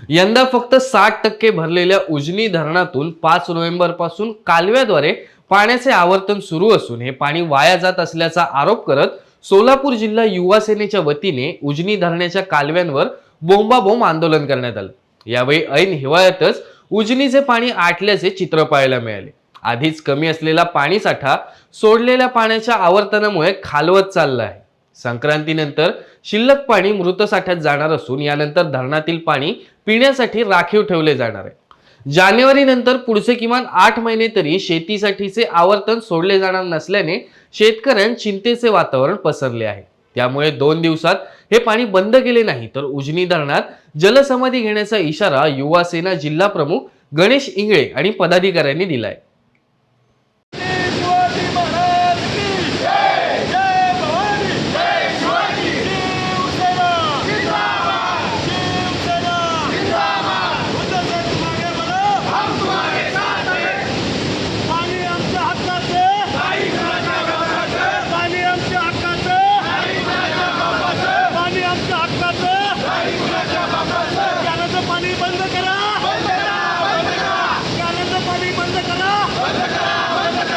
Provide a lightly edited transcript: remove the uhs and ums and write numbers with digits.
यंदा फक्त 60% भरलेल्या उजनी धरणातून 5 नोव्हेंबर पासून कालव्याद्वारे पाण्याचे आवर्तन सुरू असून हे पाणी वाया जात असल्याचा आरोप करत सोलापूर जिल्हा युवा सेनेच्या वतीने उजनी धरणाच्या कालव्यांवर बोंबाबोंब आंदोलन करण्यात आलं। यावेळी ऐन हिवाळ्यातच उजनीचे पाणी आटल्याचे चित्र पाहायला मिळाले। आधीच कमी असलेला पाणी साठा सोडलेल्या पाण्याच्या आवर्तनामुळे खालवत चालला आहे। संक्रांतीनंतर शिल्लक पाणी मृत साठ्यात जाणार असून यानंतर धरणातील पाणी पिण्यासाठी राखीव ठेवले जाणार आहे। जानेवारी नंतर पुढचे किमान 8 महिने तरी शेतीसाठीचे आवर्तन सोडले जाणार नसल्याने शेतकऱ्यांत चिंतेचे वातावरण पसरले आहे। त्यामुळे 2 दिवसात हे पाणी बंद केले नाही तर उजनी धरणात जलसमाधी घेण्याचा इशारा युवा सेना जिल्हा प्रमुख गणेश इंगळे आणि पदाधिकाऱ्यांनी दिलाय।